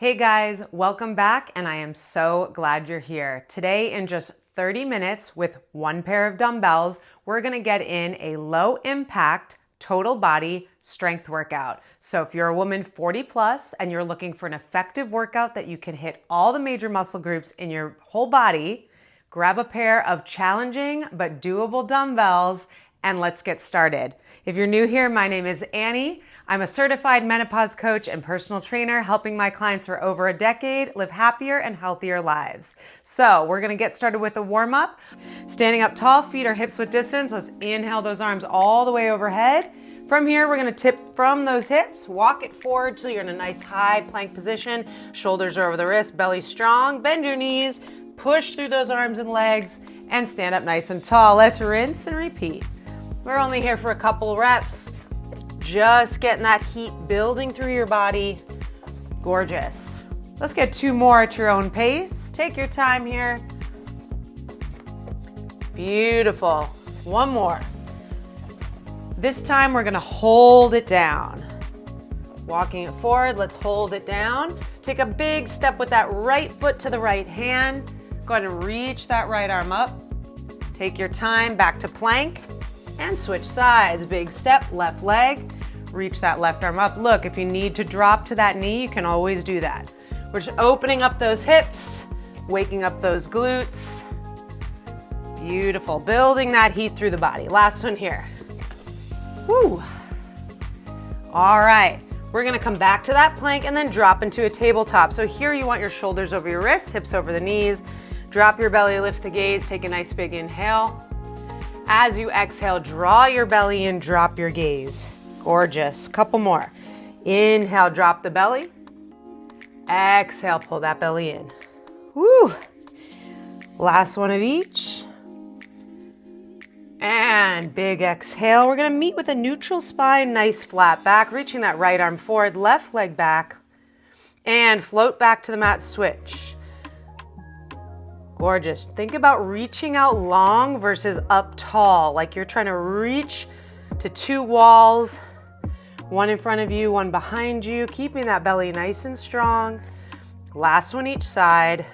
Hey guys, welcome back, and I am so glad you're here. Today, in just 30 minutes with one pair of dumbbells, we're gonna get in a low impact total body strength workout. So if you're a woman 40 plus and you're looking for an effective workout that you can hit all the major muscle groups in your whole body, grab a pair of challenging but doable dumbbells and let's get started. If you're new here, my name is Annie. I'm a certified menopause coach and personal trainer, helping my clients for over a decade live happier and healthier lives. So we're gonna get started with a warm up. Standing up tall, feet are hips width distance. Let's inhale those arms all the way overhead. From here, we're gonna tip from those hips, walk it forward till you're in a nice high plank position. Shoulders are over the wrist, belly strong, bend your knees, push through those arms and legs, and stand up nice and tall. Let's rinse and repeat. We're only here for a couple reps. Just getting that heat building through your body. Gorgeous. Let's get two more at your own pace. Take your time here. Beautiful. One more. This time we're gonna hold it down. Walking it forward, let's hold it down. Take a big step with that right foot to the right hand. Go ahead and reach that right arm up. Take your time, back to plank. And switch sides. Big step, left leg, reach that left arm up. Look, if you need to drop to that knee, you can always do that. We're just opening up those hips, waking up those glutes. Beautiful, building that heat through the body. Last one here. Woo. All right, we're gonna come back to that plank and then drop into a tabletop. So here you want your shoulders over your wrists, hips over the knees. Drop your belly, lift the gaze, take a nice big inhale. As you exhale, draw your belly in, drop your gaze. Gorgeous. Couple more. Inhale, drop the belly. Exhale, pull that belly in. Woo! Last one of each. And big exhale. We're gonna meet with a neutral spine, nice flat back, reaching that right arm forward, left leg back, and float back to the mat, switch. Gorgeous. Think about reaching out long versus up tall, like you're trying to reach to two walls, one in front of you, one behind you, keeping that belly nice and strong. Last one each side.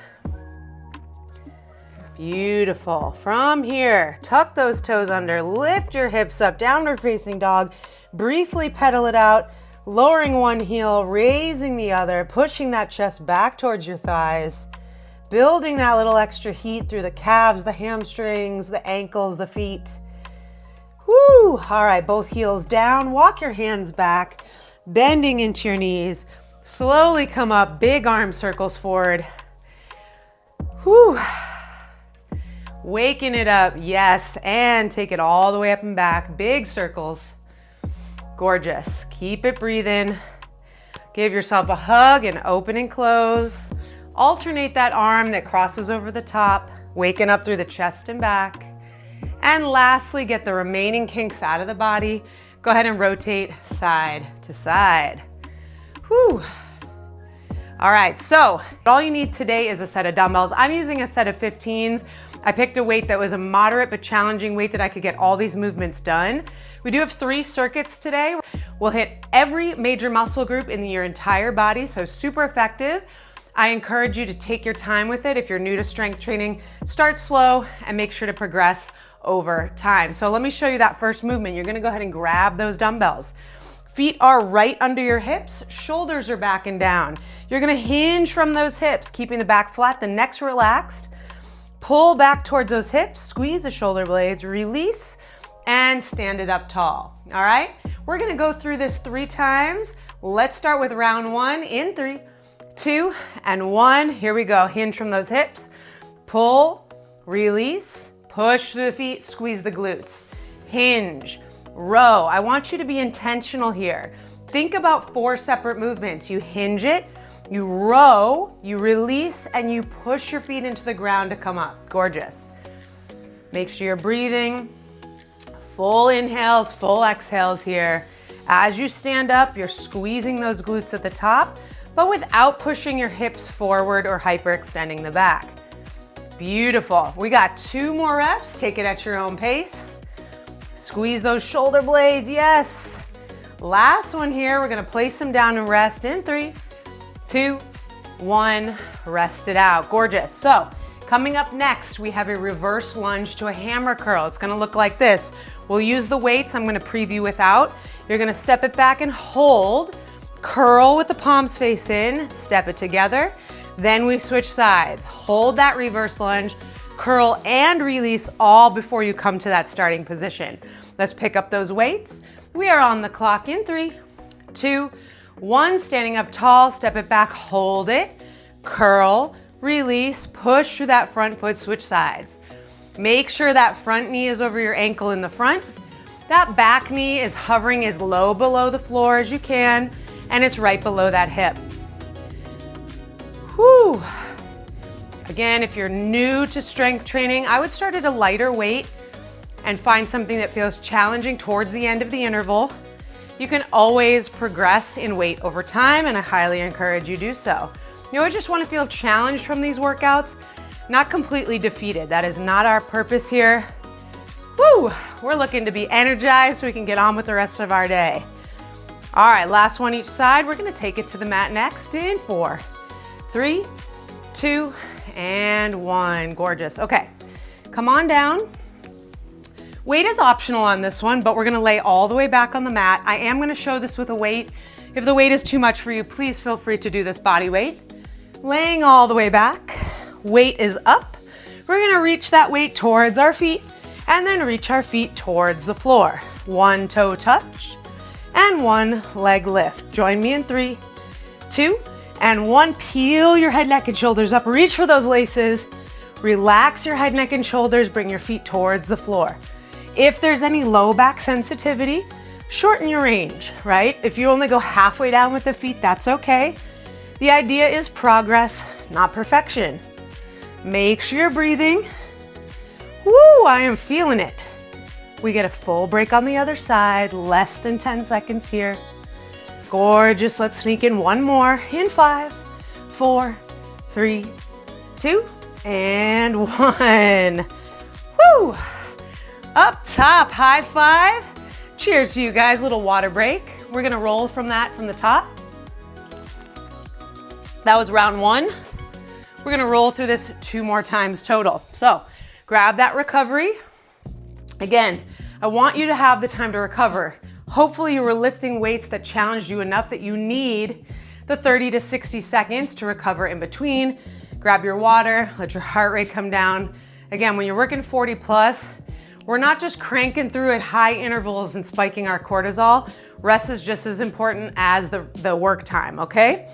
Beautiful. From here, tuck those toes under, lift your hips up, downward facing dog, briefly pedal it out, lowering one heel, raising the other, pushing that chest back towards your thighs. Building that little extra heat through the calves, the hamstrings, the ankles, the feet. Woo! All right, both heels down. Walk your hands back, bending into your knees. Slowly come up, big arm circles forward. Woo! Waking it up, yes, and take it all the way up and back. Big circles. Gorgeous. Keep it breathing. Give yourself a hug and open and close. Alternate that arm that crosses over the top, waking up through the chest and back. And lastly, get the remaining kinks out of the body. Go ahead and rotate side to side. Whew. All right, so all you need today is a set of dumbbells. I'm using a set of 15s. I picked a weight that was a moderate but challenging weight that I could get all these movements done. We do have 3 circuits today. We'll hit every major muscle group in your entire body, so super effective. I encourage you to take your time with it. If you're new to strength training, start slow and make sure to progress over time. So let me show you that first movement. You're gonna go ahead and grab those dumbbells. Feet are right under your hips, shoulders are back and down. You're gonna hinge from those hips, keeping the back flat, the neck's relaxed. Pull back towards those hips, squeeze the shoulder blades, release, and stand it up tall. All right? We're gonna go through this 3 times. Let's start with round 1 in 3, 2, and 1. Here we go. Hinge from those hips. Pull, release, push through the feet, squeeze the glutes. Hinge, row. I want you to be intentional here. Think about 4 separate movements. You hinge it, you row, you release, and you push your feet into the ground to come up. Gorgeous. Make sure you're breathing. Full inhales, full exhales here. As you stand up, you're squeezing those glutes at the top, but without pushing your hips forward or hyperextending the back. Beautiful. We got 2 more reps. Take it at your own pace. Squeeze those shoulder blades, yes. Last one here, we're gonna place them down and rest in 3, 2, 1, rest it out. Gorgeous. So coming up next, we have a reverse lunge to a hammer curl. It's gonna look like this. We'll use the weights I'm gonna preview without. You're gonna step it back and hold, curl with the palms face in, step it together. Then we switch sides. Hold that reverse lunge, curl and release all before you come to that starting position. Let's pick up those weights. We are on the clock in 3, 2, 1, standing up tall, step it back, hold it, curl, release, push through that front foot, switch sides. Make sure that front knee is over your ankle in the front. That back knee is hovering as low below the floor as you can, and it's right below that hip. Whew. Again, if you're new to strength training, I would start at a lighter weight and find something that feels challenging towards the end of the interval. You can always progress in weight over time, and I highly encourage you do so. You just want to feel challenged from these workouts, not completely defeated. That is not our purpose here. Woo! We're looking to be energized so we can get on with the rest of our day. All right, last one each side. We're going to take it to the mat next in 4, 3, 2, and 1. Gorgeous. Okay, come on down. Weight is optional on this one, but we're gonna lay all the way back on the mat. I am gonna show this with a weight. If the weight is too much for you, please feel free to do this body weight. Laying all the way back, weight is up. We're gonna reach that weight towards our feet and then reach our feet towards the floor. 1 toe touch and 1 leg lift. Join me in 3, 2, and 1. Peel your head, neck, and shoulders up. Reach for those laces. Relax your head, neck, and shoulders. Bring your feet towards the floor. If there's any low back sensitivity, shorten your range, right? If you only go halfway down with the feet, that's okay. The idea is progress, not perfection. Make sure you're breathing. Woo, I am feeling it. We get a full break on the other side, less than 10 seconds here. Gorgeous, let's sneak in one more in 5, 4, 3, 2, and 1. Woo! Up top, high five. Cheers to you guys, little water break. We're gonna roll from the top. That was round 1. We're gonna roll through this 2 more times total. So grab that recovery. Again, I want you to have the time to recover. Hopefully you were lifting weights that challenged you enough that you need the 30 to 60 seconds to recover in between. Grab your water, let your heart rate come down. Again, when you're working 40 plus, we're not just cranking through at high intervals and spiking our cortisol. Rest is just as important as the work time, okay?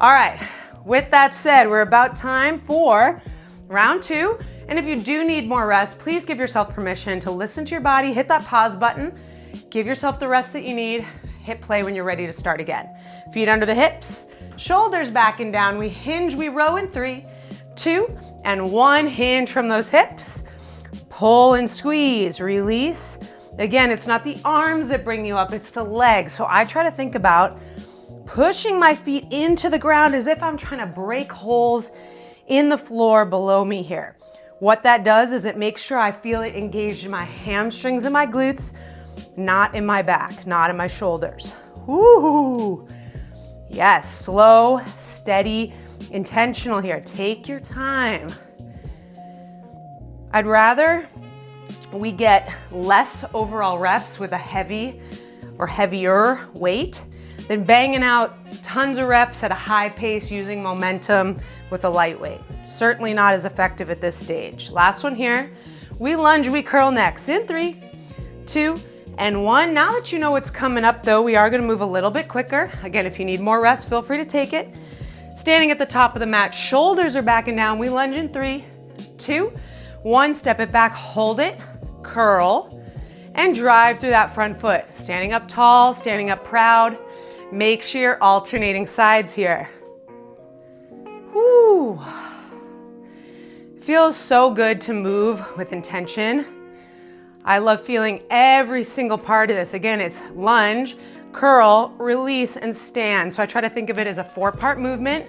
All right, with that said, we're about time for round 2. And if you do need more rest, please give yourself permission to listen to your body, hit that pause button, give yourself the rest that you need, hit play when you're ready to start again. Feet under the hips, shoulders back and down. We hinge, we row in 3, 2, and 1. Hinge from those hips. Pull and squeeze, release. Again, it's not the arms that bring you up, it's the legs. So I try to think about pushing my feet into the ground as if I'm trying to break holes in the floor below me here. What that does is it makes sure I feel it engaged in my hamstrings and my glutes, not in my back, not in my shoulders. Woo! Yes, slow, steady, intentional here. Take your time. I'd rather we get less overall reps with a heavy or heavier weight than banging out tons of reps at a high pace using momentum with a light weight. Certainly not as effective at this stage. Last one here. We lunge, we curl next in 3, 2, and 1. Now that you know what's coming up though, we are gonna move a little bit quicker. Again, if you need more rest, feel free to take it. Standing at the top of the mat, shoulders are back and down. We lunge in 3, 2, 1, step it back, hold it, curl, and drive through that front foot. Standing up tall, standing up proud. Make sure you're alternating sides here. Whew. Feels so good to move with intention. I love feeling every single part of this. Again, it's lunge, curl, release, and stand. So I try to think of it as a 4-part movement.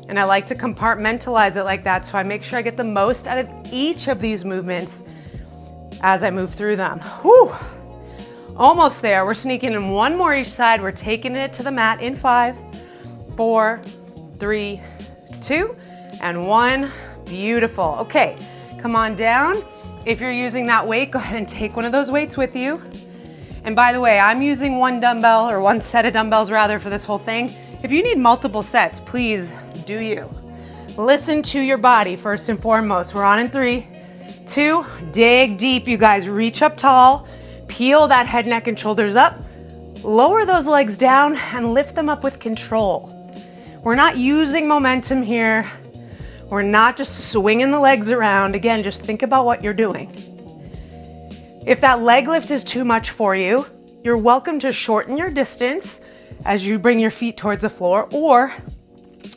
And I like to compartmentalize it like that, so I make sure I get the most out of each of these movements as I move through them. Whew. Almost there. We're sneaking in 1 more each side. We're taking it to the mat in 5, 4, 3, 2, and 1. Beautiful. Okay, come on down. If you're using that weight, go ahead and take one of those weights with you. And by the way, I'm using one dumbbell, or one set of dumbbells rather, for this whole thing. If you need multiple sets, please do you. Listen to your body first and foremost. We're on in 3, 2, dig deep, you guys. Reach up tall, peel that head, neck, and shoulders up. Lower those legs down and lift them up with control. We're not using momentum here. We're not just swinging the legs around. Again, just think about what you're doing. If that leg lift is too much for you, you're welcome to shorten your distance as you bring your feet towards the floor, or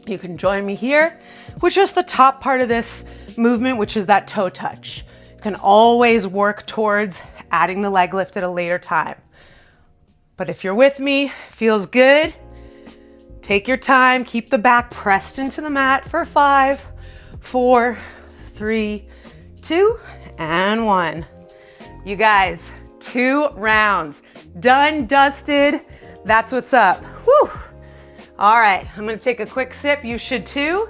you can join me here with just the top part of this movement, which is that toe touch. You can always work towards adding the leg lift at a later time. But if you're with me, feels good, take your time, keep the back pressed into the mat for 5, 4, 3, 2, and 1. You guys, 2 rounds, done, dusted. That's what's up. Whew. All right, I'm gonna take a quick sip. You should too.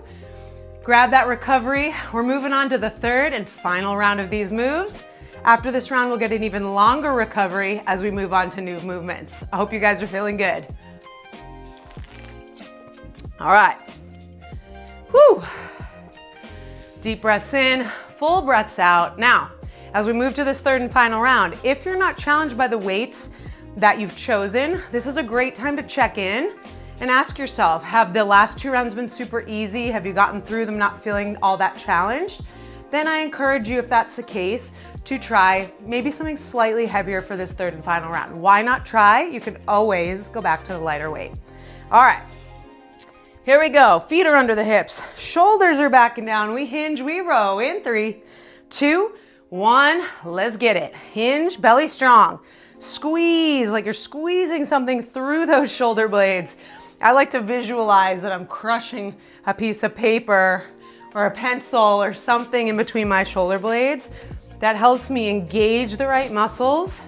Grab that recovery. We're moving on to the 3rd and final round of these moves. After this round, we'll get an even longer recovery as we move on to new movements. I hope you guys are feeling good. All right. Whew. Deep breaths in, full breaths out. Now, as we move to this 3rd and final round, if you're not challenged by the weights that you've chosen, this is a great time to check in and ask yourself, have the last 2 rounds been super easy? Have you gotten through them not feeling all that challenged? Then I encourage you, if that's the case, to try maybe something slightly heavier for this 3rd and final round. Why not try? You can always go back to the lighter weight. All right, here we go. Feet are under the hips. Shoulders are back and down. We hinge, we row in 3, 2, 1. Let's get it. Hinge, belly strong. Squeeze, like you're squeezing something through those shoulder blades. I like to visualize that I'm crushing a piece of paper or a pencil or something in between my shoulder blades. That helps me engage the right muscles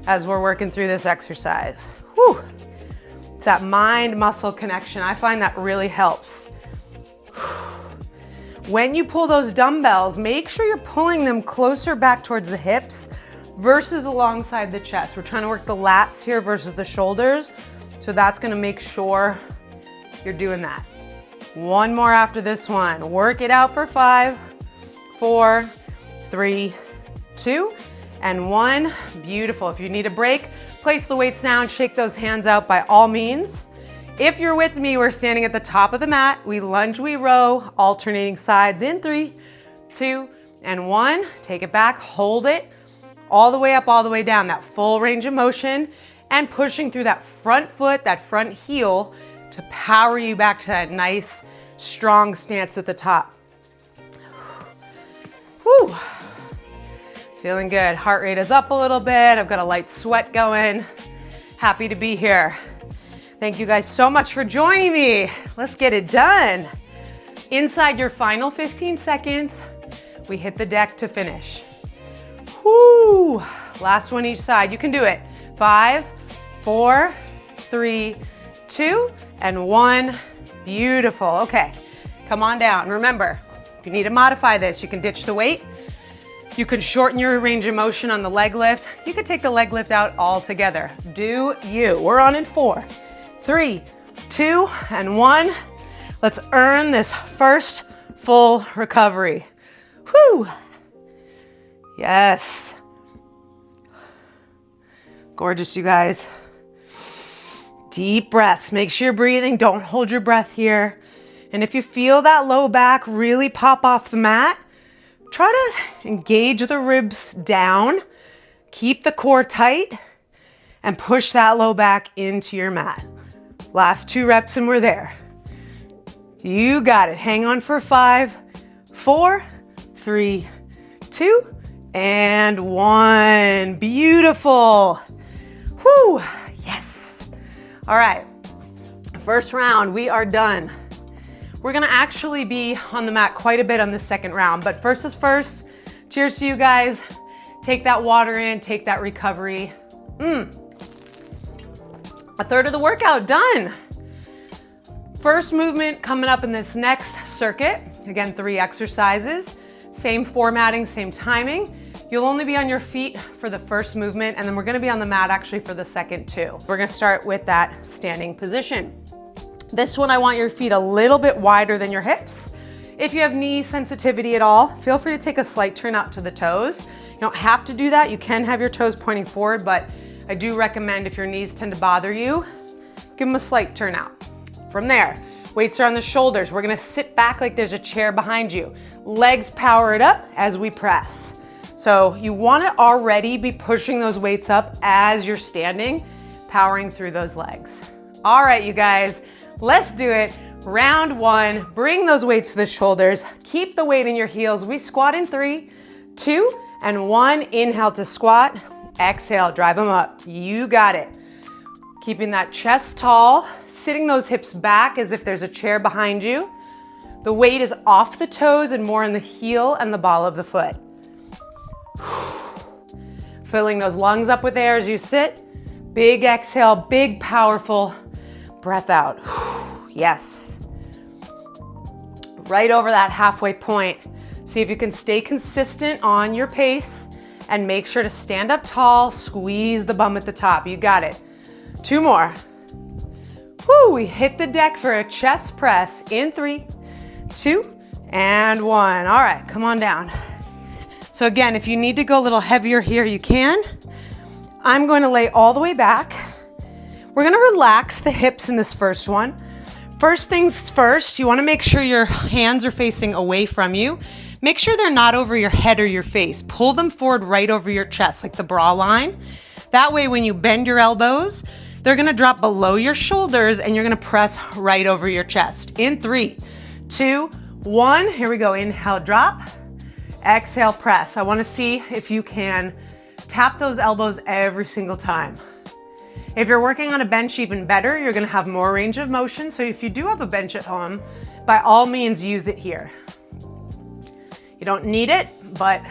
as we're working through this exercise. Whew. It's that mind-muscle connection. I find that really helps. When you pull those dumbbells, make sure you're pulling them closer back towards the hips versus alongside the chest. We're trying to work the lats here versus the shoulders. So that's gonna make sure you're doing that. 1 more after this one. Work it out for 5, 4, 3, 2, and 1. Beautiful. If you need a break, place the weights down, shake those hands out by all means. If you're with me, we're standing at the top of the mat. We lunge, we row, alternating sides in 3, 2, and 1. Take it back, hold it, all the way up, all the way down. That full range of motion, and pushing through that front foot, that front heel, to power you back to that nice, strong stance at the top. Whew. Feeling good. Heart rate is up a little bit. I've got a light sweat going. Happy to be here. Thank you guys so much for joining me. Let's get it done. Inside your final 15 seconds, we hit the deck to finish. Whoo! Last one each side. You can do it. 5, 4, 3, 2, and 1. Beautiful. Okay, come on down. Remember, if you need to modify this, you can ditch the weight. You can shorten your range of motion on the leg lift. You could take the leg lift out altogether. Do you. We're on in 4, 3, 2, and 1. Let's earn this first full recovery. Whew. Yes. Gorgeous, you guys. Deep breaths. Make sure you're breathing. Don't hold your breath here. And if you feel that low back really pop off the mat, try to engage the ribs down. Keep the core tight and push that low back into your mat. Last 2 reps and we're there. You got it. Hang on for 5, 4, 3, 2, and 1. Beautiful. Whew. Yes. All right. First round, we are done. We're gonna actually be on the mat quite a bit on the second round, but first is first. Cheers to you guys. Take that water in, take that recovery. A third of the workout done. First movement coming up in this next circuit. Again, 3 exercises, same formatting, same timing. You'll only be on your feet for the first movement, and then we're gonna be on the mat actually for the second too. We're gonna start with that standing position. This one, I want your feet a little bit wider than your hips. If you have knee sensitivity at all, feel free to take a slight turn out to the toes. You don't have to do that. You can have your toes pointing forward, but I do recommend if your knees tend to bother you, give them a slight turn out. From there, weights are on the shoulders. We're gonna sit back like there's a chair behind you. Legs power it up as we press. So you wanna already be pushing those weights up as you're standing, powering through those legs. All right, you guys, let's do it. Round 1, bring those weights to the shoulders. Keep the weight in your heels. We squat in 3, 2, and 1. Inhale to squat. Exhale, drive them up. You got it. Keeping that chest tall, sitting those hips back as if there's a chair behind you. The weight is off the toes and more in the heel and the ball of the foot. Filling those lungs up with air as you sit. Big exhale, big powerful breath out. Yes. Right over that halfway point. See if you can stay consistent on your pace and make sure to stand up tall, squeeze the bum at the top. You got it. 2 more. Woo, we hit the deck for a chest press in 3, 2, and 1. All right, come on down. So again, if you need to go a little heavier here, you can. I'm going to lay all the way back. We're gonna relax the hips in this first one. First things first, you wanna make sure your hands are facing away from you. Make sure they're not over your head or your face. Pull them forward right over your chest, like the bra line. That way, when you bend your elbows, they're gonna drop below your shoulders and you're gonna press right over your chest. In 3, 2, 1, here we go. Inhale, drop. Exhale, press. I wanna see if you can tap those elbows every single time. If you're working on a bench, even better, you're gonna have more range of motion. So if you do have a bench at home, by all means, use it here. You don't need it, but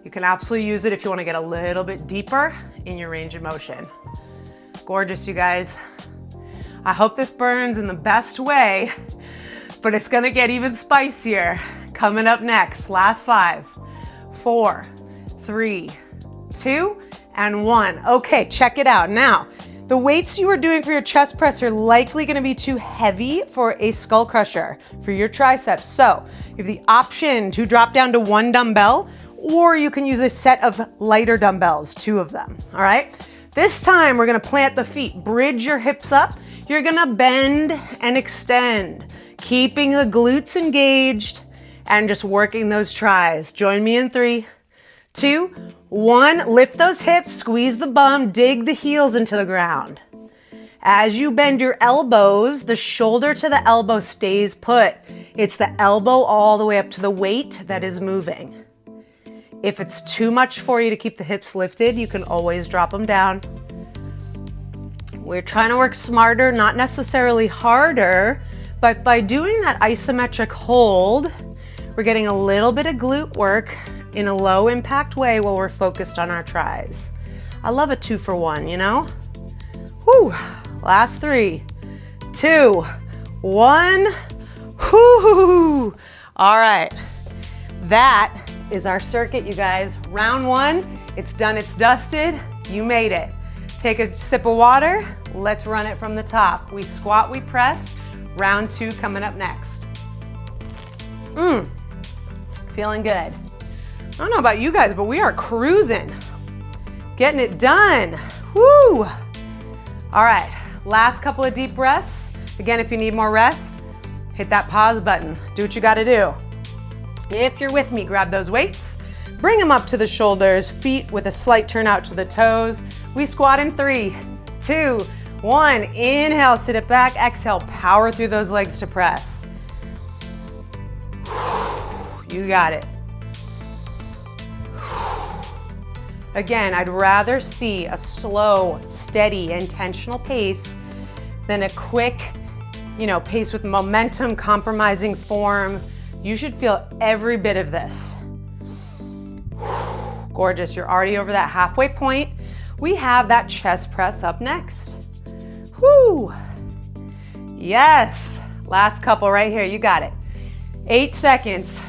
you can absolutely use it if you wanna get a little bit deeper in your range of motion. Gorgeous, you guys. I hope this burns in the best way, but it's gonna get even spicier. Coming up next, last 5, 4, 3, 2, and 1. Okay, check it out. Now, the weights you are doing for your chest press are likely gonna be too heavy for a skull crusher for your triceps. So you have the option to drop down to 1 dumbbell, or you can use a set of lighter dumbbells, 2 of them, all right? This time we're gonna plant the feet, bridge your hips up. You're gonna bend and extend, keeping the glutes engaged and just working those tris. Join me in 3, 2, 1. Lift those hips, squeeze the bum, dig the heels into the ground. As you bend your elbows, the shoulder to the elbow stays put. It's the elbow all the way up to the weight that is moving. If it's too much for you to keep the hips lifted, you can always drop them down. We're trying to work smarter, not necessarily harder, but by doing that isometric hold, we're getting a little bit of glute work in a low impact way while we're focused on our tris. I love a 2 for 1, you know? Whew, last 3, 2, 1, whoo! All right, that is our circuit, you guys. Round 1, it's done, it's dusted, you made it. Take a sip of water, let's run it from the top. We squat, we press. Round 2 coming up next. Feeling good. I don't know about you guys, but we are cruising. Getting it done, woo! All right, last couple of deep breaths. Again, if you need more rest, hit that pause button. Do what you gotta do. If you're with me, grab those weights, bring them up to the shoulders, feet with a slight turn out to the toes. We squat in 3, 2, 1. Inhale, sit it back. Exhale, power through those legs to press. You got it. Again, I'd rather see a slow, steady, intentional pace than a quick, pace with momentum, compromising form. You should feel every bit of this. Gorgeous, you're already over that halfway point. We have that chest press up next. Whoo! Yes. Last couple right here. You got it. 8 seconds.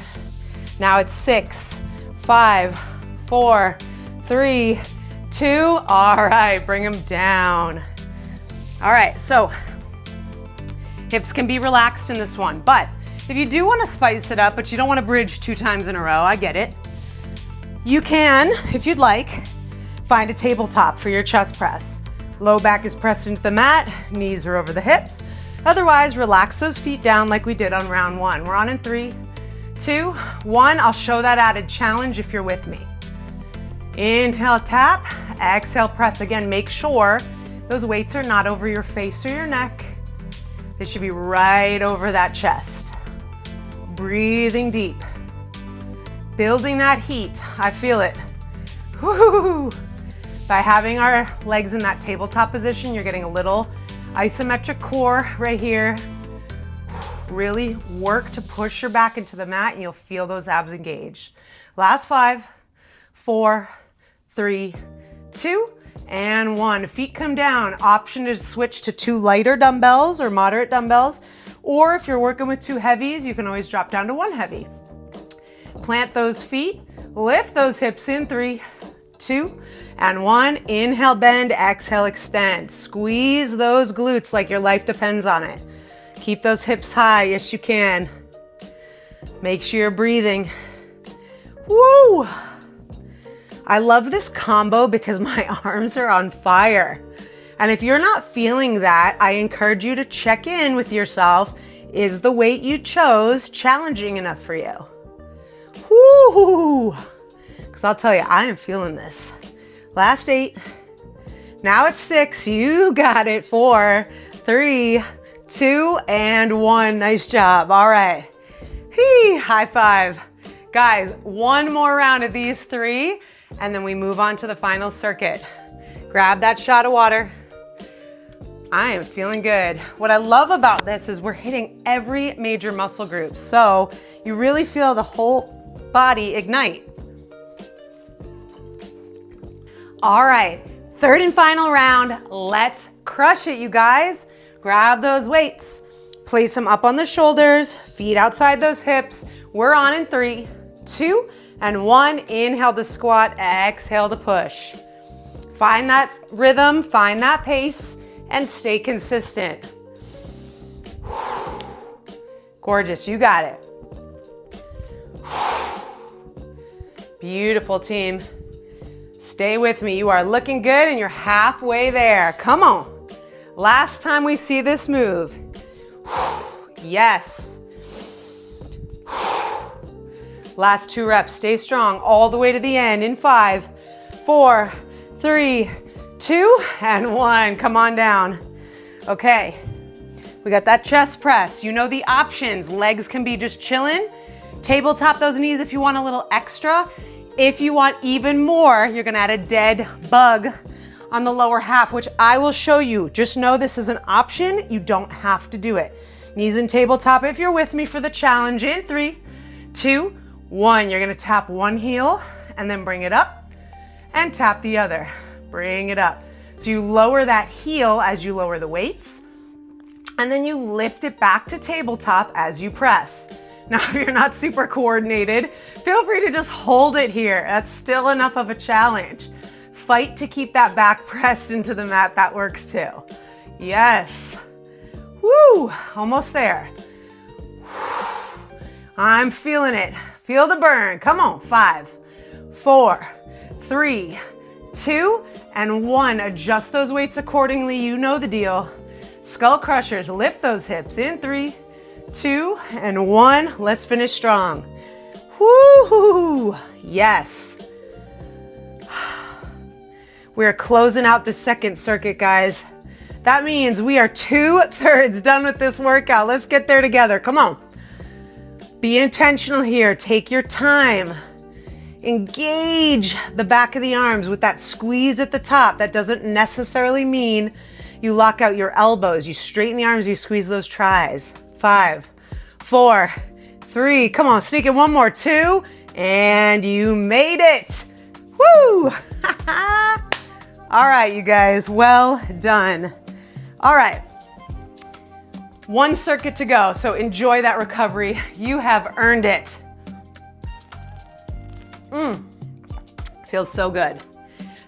Now it's 6, 5, 4, 3, 2. All right, bring them down. All right, so hips can be relaxed in this one, but if you do want to spice it up, but you don't want to bridge 2 times in a row, I get it. You can, if you'd like, find a tabletop for your chest press. Low back is pressed into the mat, knees are over the hips. Otherwise, relax those feet down like we did on round 1. We're on in 3, 2, 1. I'll show that added challenge if you're with me. Inhale, tap. Exhale, press. Again, make sure those weights are not over your face or your neck. They should be right over that chest. Breathing deep. Building that heat. I feel it. Woo! By having our legs in that tabletop position, you're getting a little isometric core right here. Really work to push your back into the mat and you'll feel those abs engage. Last 5, 4, 3, 2, and 1. Feet come down. Option to switch to 2 lighter dumbbells or moderate dumbbells. Or if you're working with 2 heavies, you can always drop down to 1 heavy. Plant those feet. Lift those hips in 3, 2, and 1. Inhale, bend. Exhale, extend. Squeeze those glutes like your life depends on it. Keep those hips high. Yes, you can. Make sure you're breathing. Woo! I love this combo because my arms are on fire. And if you're not feeling that, I encourage you to check in with yourself. Is the weight you chose challenging enough for you? Woo! Because I'll tell you, I am feeling this. Last 8. Now it's 6. You got it. 4, 3, 2, and 1. Nice job. All right. High five. Guys, one more round of these 3, and then we move on to the final circuit. Grab that shot of water. I am feeling good. What I love about this is we're hitting every major muscle group, so you really feel the whole body ignite. All right, 3rd and final round. Let's crush it, you guys. Grab those weights, place them up on the shoulders, feet outside those hips. We're on in 3, 2, and 1. Inhale to squat, exhale to push. Find that rhythm, find that pace, and stay consistent. Gorgeous, you got it. Beautiful, team. Stay with me. You are looking good and you're halfway there. Come on. Last time we see this move. Yes. Last 2 reps. Stay strong all the way to the end in 5, 4, 3, 2, and 1. Come on down. Okay. We got that chest press. You know the options. Legs can be just chilling. Tabletop those knees if you want a little extra. If you want even more, you're gonna add a dead bug on the lower half, which I will show you. Just know this is an option. You don't have to do it. Knees in tabletop if you're with me for the challenge in 3, 2, 1. You're gonna tap one heel and then bring it up and tap the other. Bring it up. So you lower that heel as you lower the weights and then you lift it back to tabletop as you press. Now, if you're not super coordinated, feel free to just hold it here. That's still enough of a challenge. Fight to keep that back pressed into the mat. That works too. Yes. Woo, almost there. I'm feeling it. Feel the burn. Come on. 5, 4, 3, 2, and 1. Adjust those weights accordingly. You know the deal. Skull crushers. Lift those hips in 3, 2, and 1. Let's finish strong. Woo-hoo. Yes. We're closing out the second circuit, guys. That means we are 2/3 done with this workout. Let's get there together. Come on. Be intentional here. Take your time. Engage the back of the arms with that squeeze at the top. That doesn't necessarily mean you lock out your elbows. You straighten the arms, you squeeze those tries. 5, 4, 3. Come on, sneak in one more. 2, and you made it. Woo! All right, you guys, well done. All right. One circuit to go, so enjoy that recovery. You have earned it. Feels so good.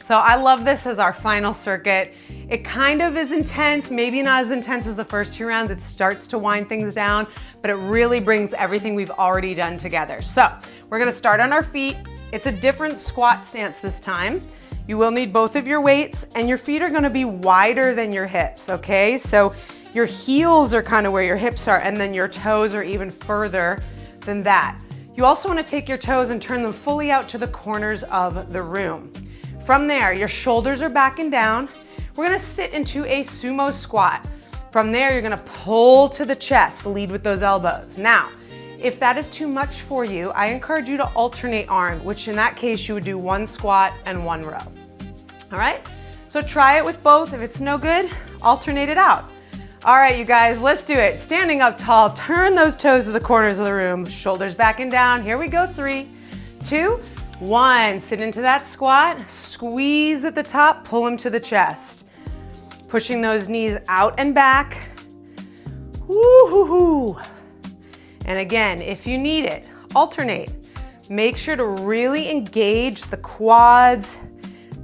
So I love this as our final circuit. It kind of is intense, maybe not as intense as the first 2 rounds. It starts to wind things down, but it really brings everything we've already done together. So we're gonna start on our feet. It's a different squat stance this time. You will need both of your weights, and your feet are gonna be wider than your hips, okay? So your heels are kind of where your hips are, and then your toes are even further than that. You also wanna take your toes and turn them fully out to the corners of the room. From there, your shoulders are back and down. We're gonna sit into a sumo squat. From there, you're gonna pull to the chest, lead with those elbows. Now, if that is too much for you, I encourage you to alternate arms, which in that case, you would do 1 squat and 1 row. All right? So try it with both. If it's no good, alternate it out. All right, you guys, let's do it. Standing up tall, turn those toes to the corners of the room, shoulders back and down. Here we go, 3, 2, 1. Sit into that squat, squeeze at the top, pull them to the chest. Pushing those knees out and back. Woo-hoo-hoo. And again, if you need it, alternate. Make sure to really engage the quads,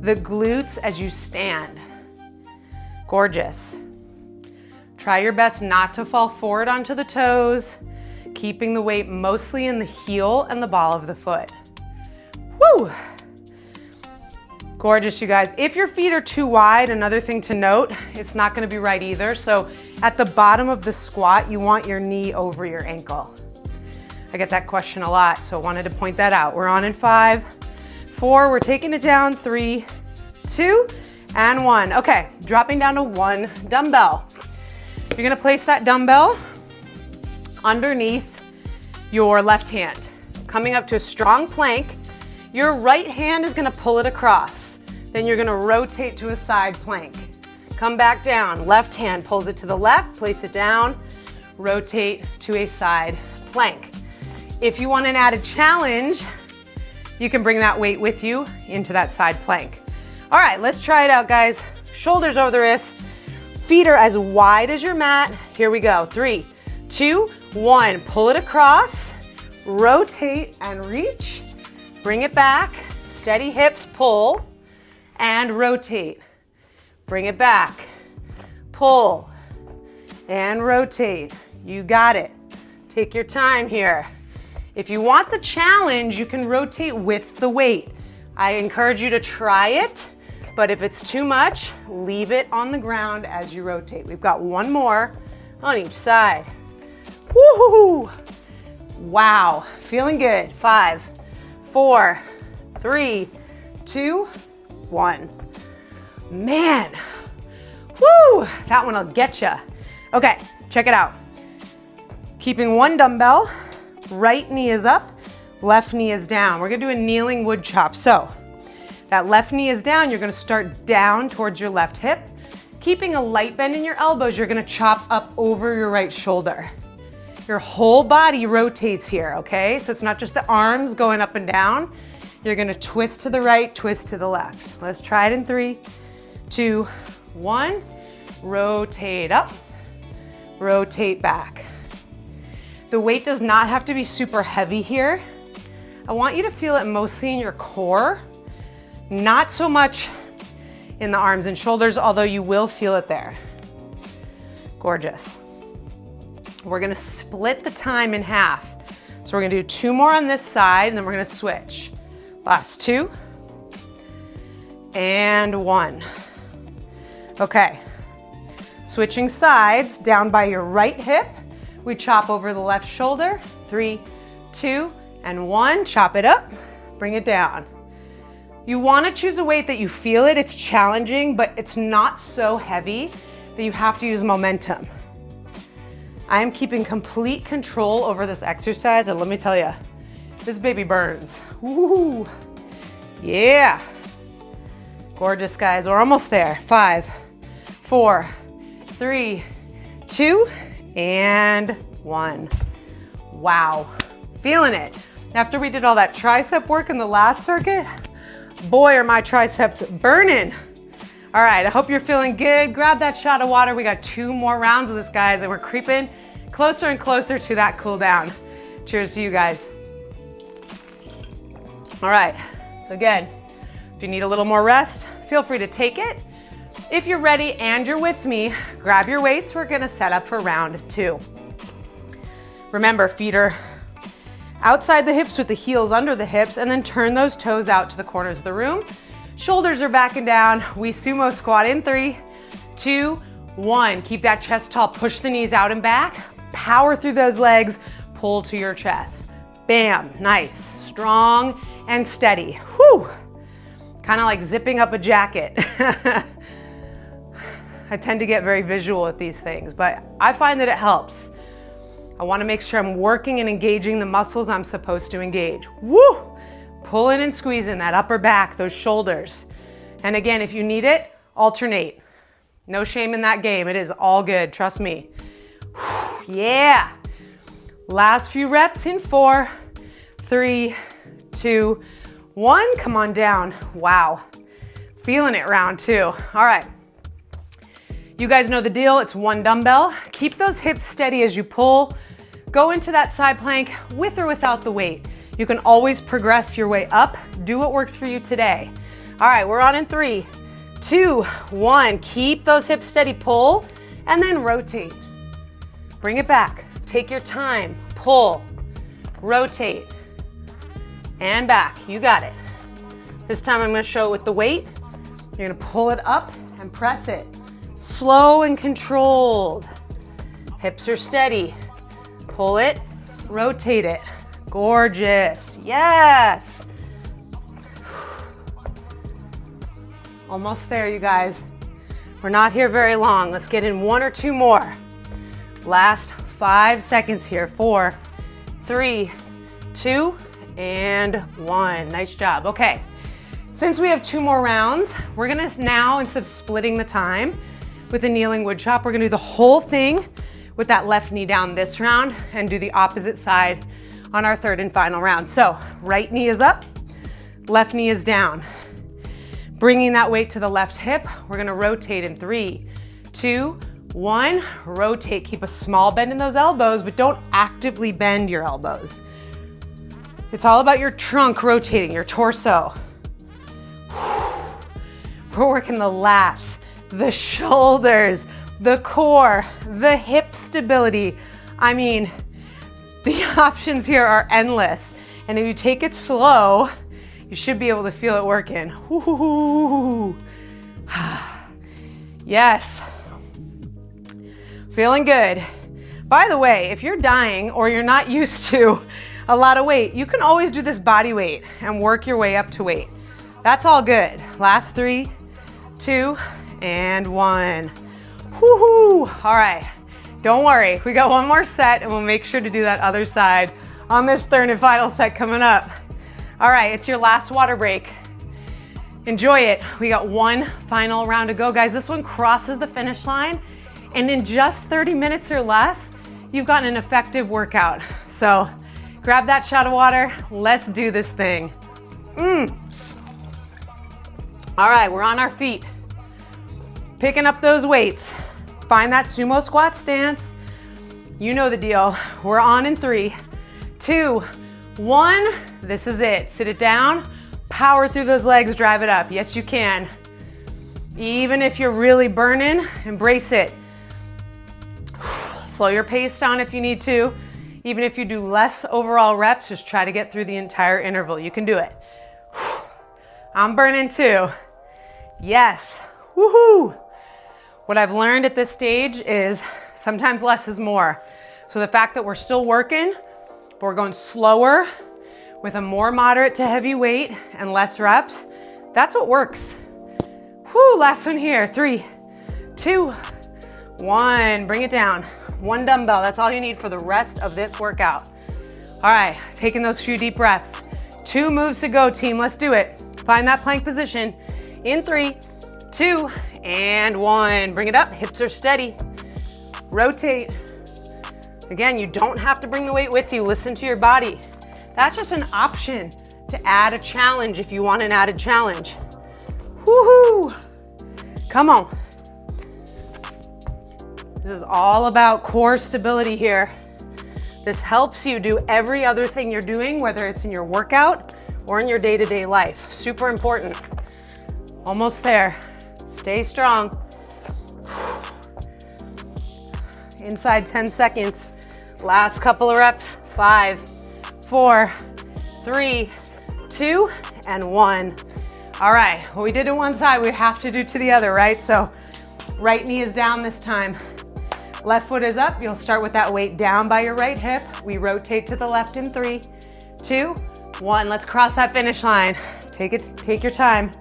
the glutes as you stand. Gorgeous. Try your best not to fall forward onto the toes, keeping the weight mostly in the heel and the ball of the foot. Woo! Gorgeous, you guys. If your feet are too wide, another thing to note, it's not gonna be right either. So at the bottom of the squat, you want your knee over your ankle. I get that question a lot, so I wanted to point that out. We're on in 5, 4, we're taking it down, 3, 2, and 1. Okay, dropping down to 1 dumbbell. You're gonna place that dumbbell underneath your left hand. Coming up to a strong plank, your right hand is gonna pull it across. Then you're gonna rotate to a side plank. Come back down, left hand pulls it to the left, place it down, rotate to a side plank. If you want an added challenge, you can bring that weight with you into that side plank. All right, let's try it out, guys. Shoulders over the wrist, feet are as wide as your mat. Here we go, 3, 2, 1. Pull it across, rotate and reach. Bring it back, steady hips, pull, and rotate. Bring it back, pull, and rotate. You got it. Take your time here. If you want the challenge, you can rotate with the weight. I encourage you to try it, but if it's too much, leave it on the ground as you rotate. We've got 1 more on each side. Woohoo! Wow, feeling good. 5, 4, 3, 2, 1. Man, woo, that one will get ya. Okay, check it out. Keeping 1 dumbbell, right knee is up, left knee is down. We're gonna do a kneeling wood chop. So that left knee is down, you're gonna start down towards your left hip. Keeping a light bend in your elbows, you're gonna chop up over your right shoulder. Your whole body rotates here, okay? So it's not just the arms going up and down. You're gonna twist to the right, twist to the left. Let's try it in 3, 2, 1. Rotate up, rotate back. The weight does not have to be super heavy here. I want you to feel it mostly in your core, not so much in the arms and shoulders, although you will feel it there. Gorgeous. We're gonna split the time in half. So we're gonna do 2 more on this side, and then we're gonna switch. Last 2, and 1. Okay, switching sides, down by your right hip. We chop over the left shoulder. 3, 2, and 1. Chop it up, bring it down. You wanna choose a weight that you feel it. It's challenging, but it's not so heavy that you have to use momentum. I am keeping complete control over this exercise, and let me tell you, this baby burns. Woo! Yeah. Gorgeous, guys. We're almost there. 5, 4, 3, 2, and 1. Wow. Feeling it. After we did all that tricep work in the last circuit, boy, are my triceps burning. All right, I hope you're feeling good. Grab that shot of water. We got 2 more rounds of this, guys, and we're creeping closer and closer to that cool down. Cheers to you guys. All right, so again, if you need a little more rest, feel free to take it. If you're ready and you're with me, grab your weights. We're gonna set up for round 2. Remember, feet are outside the hips with the heels under the hips, and then turn those toes out to the corners of the room. Shoulders are back and down. We sumo squat in 3, 2, 1. Keep that chest tall. Push the knees out and back. Power through those legs. Pull to your chest. Bam, nice, strong and steady. Whew. Kind of like zipping up a jacket. I tend to get very visual with these things, but I find that it helps. I want to make sure I'm working and engaging the muscles I'm supposed to engage. Woo! Pulling and squeezing that upper back, those shoulders. And again, if you need it, alternate. No shame in that game. It is all good, trust me. Whew, yeah. Last few reps in 4, 3, 2, 1. Come on down. Wow. Feeling it, round 2. All right. You guys know the deal. It's 1 dumbbell. Keep those hips steady as you pull. Go into that side plank with or without the weight. You can always progress your way up. Do what works for you today. All right, we're on in 3, 2, 1. Keep those hips steady. Pull and then rotate. Bring it back. Take your time. Pull, rotate, and back. You got it. This time I'm going to show it with the weight. You're going to pull it up and press it. Slow and controlled. Hips are steady. Pull it, rotate it. Gorgeous. Yes. Almost there, you guys. We're not here very long. Let's get in 1 or 2 more. Last 5 seconds here. 4, 3, 2, and 1. Nice job. Okay. Since we have 2 more rounds, we're gonna now, instead of splitting the time with a kneeling wood chop, we're gonna do the whole thing with that left knee down this round and do the opposite side on our 3rd and final round. So right knee is up, left knee is down. Bringing that weight to the left hip, we're gonna rotate in 3, 2, 1. Rotate, keep a small bend in those elbows, but don't actively bend your elbows. It's all about your trunk rotating, your torso. We're working the lats, the shoulders, the core, the hip stability. I mean, the options here are endless. And if you take it slow, you should be able to feel it working. Woo-hoo-hoo. Yes. Feeling good. By the way, if you're dying or you're not used to a lot of weight, you can always do this body weight and work your way up to weight. That's all good. Last 3, 2, and 1. Woohoo! All right, don't worry. We got 1 more set and we'll make sure to do that other side on this 3rd and final set coming up. All right, it's your last water break. Enjoy it. We got 1 final round to go, guys. This one crosses the finish line, and in just 30 minutes or less, you've gotten an effective workout. So grab that shot of water. Let's do this thing. All right, we're on our feet. Picking up those weights. Find that sumo squat stance. You know the deal. We're on in 3, 2, 1. This is it. Sit it down. Power through those legs. Drive it up. Yes, you can. Even if you're really burning, embrace it. Slow your pace down if you need to. Even if you do less overall reps, just try to get through the entire interval. You can do it. I'm burning too. Yes. Woohoo! What I've learned at this stage is sometimes less is more. So the fact that we're still working, but we're going slower with a more moderate to heavy weight and less reps, that's what works. Whoo, last one here. 3, 2, 1. Bring it down. 1 dumbbell. That's all you need for the rest of this workout. All right, taking those few deep breaths. 2 moves to go, team. Let's do it. Find that plank position in 3, 2, and 1. Bring it up. Hips are steady. Rotate. Again, you don't have to bring the weight with you. Listen to your body. That's just an option to add a challenge if you want an added challenge. Woohoo! Come on. This is all about core stability here. This helps you do every other thing you're doing, whether it's in your workout or in your day-to-day life. Super important. Almost there. Stay strong. Inside 10 seconds. Last couple of reps. 5, 4, 3, 2, and 1. All right, what we did to one side, we have to do to the other, right? So right knee is down this time. Left foot is up. You'll start with that weight down by your right hip. We rotate to the left in 3, 2, 1. Let's cross that finish line. Take your time.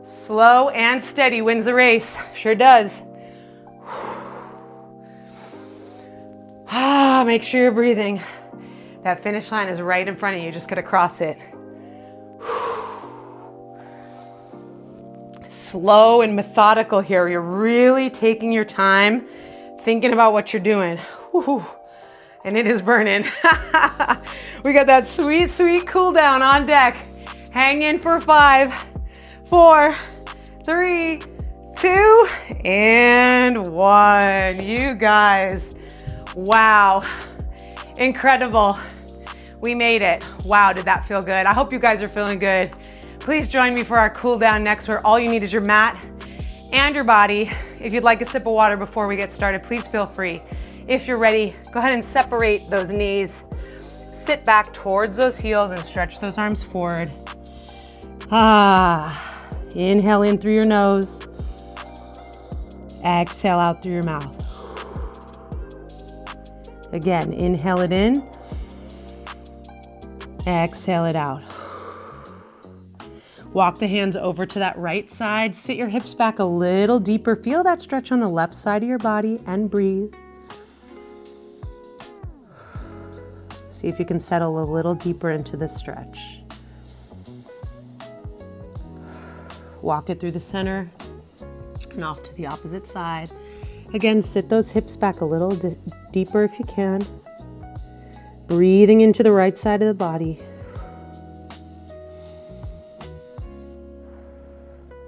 Slow and steady wins the race. Sure does. Make sure you're breathing. That finish line is right in front of you. Just gotta cross it. Slow and methodical here. You're really taking your time, thinking about what you're doing. And it is burning. We got that sweet, sweet cool down on deck. Hang in for 5, 4, 3, 2, and 1. You guys, wow. Incredible. We made it. Wow, did that feel good? I hope you guys are feeling good. Please join me for our cool down next, where all you need is your mat and your body. If you'd like a sip of water before we get started, please feel free. If you're ready, go ahead and separate those knees. Sit back towards those heels and stretch those arms forward. Inhale in through your nose. Exhale out through your mouth. Again, inhale it in. Exhale it out. Walk the hands over to that right side. Sit your hips back a little deeper. Feel that stretch on the left side of your body and breathe. See if you can settle a little deeper into this stretch. Walk it through the center and off to the opposite side. Again, sit those hips back a little deeper if you can. Breathing into the right side of the body.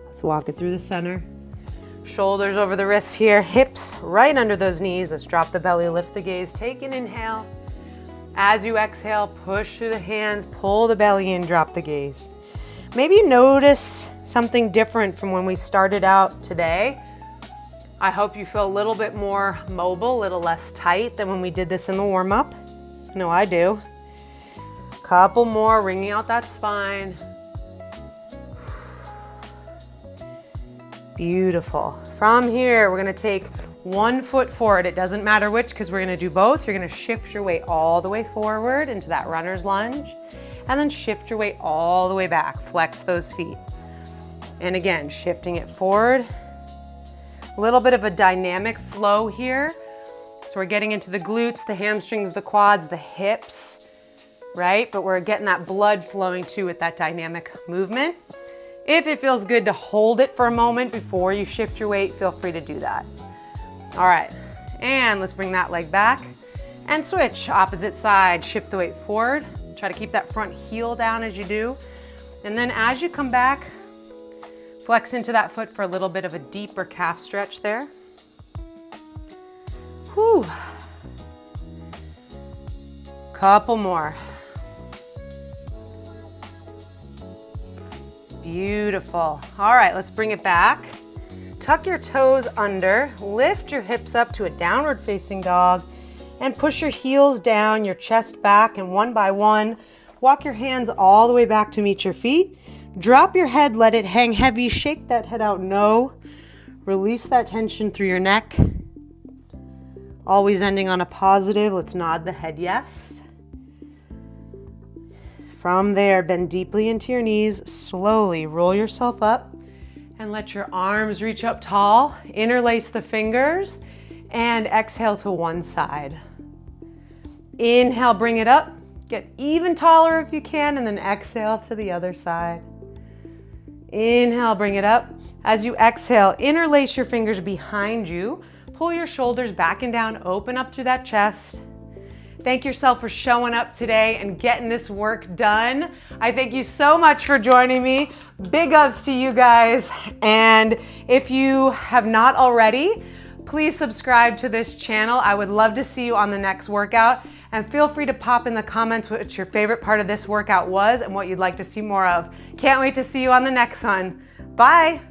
Let's walk it through the center. Shoulders over the wrists here, hips right under those knees. Let's drop the belly, lift the gaze. Take an inhale. As you exhale, push through the hands, pull the belly in, drop the gaze. Maybe notice something different from when we started out today. I hope you feel a little bit more mobile, a little less tight than when we did this in the warm-up. I know I do. Couple more, wringing out that spine. Beautiful. From here, we're gonna take one foot forward. It doesn't matter which, because we're gonna do both. You're gonna shift your weight all the way forward into that runner's lunge, and then shift your weight all the way back. Flex those feet. And again, shifting it forward. A little bit of a dynamic flow here. So we're getting into the glutes, the hamstrings, the quads, the hips, right? But we're getting that blood flowing too with that dynamic movement. If it feels good to hold it for a moment before you shift your weight, feel free to do that. All right, and let's bring that leg back and switch. Opposite side, shift the weight forward. Try to keep that front heel down as you do. And then as you come back, flex into that foot for a little bit of a deeper calf stretch there. Whew. Couple more. Beautiful. All right, let's bring it back. Tuck your toes under, lift your hips up to a downward facing dog, and push your heels down, your chest back, and one by one, walk your hands all the way back to meet your feet. Drop your head, let it hang heavy, shake that head out, no. Release that tension through your neck. Always ending on a positive, let's nod the head yes. From there, bend deeply into your knees, slowly roll yourself up and let your arms reach up tall. Interlace the fingers and exhale to one side. Inhale, bring it up. Get even taller if you can, and then exhale to the other side. Inhale, bring it up. As you exhale, interlace your fingers behind you. Pull your shoulders back and down, open up through that chest. Thank yourself for showing up today and getting this work done. I thank you so much for joining me. Big ups to you guys. And if you have not already, please subscribe to this channel. I would love to see you on the next workout. And feel free to pop in the comments what your favorite part of this workout was and what you'd like to see more of. Can't wait to see you on the next one. Bye.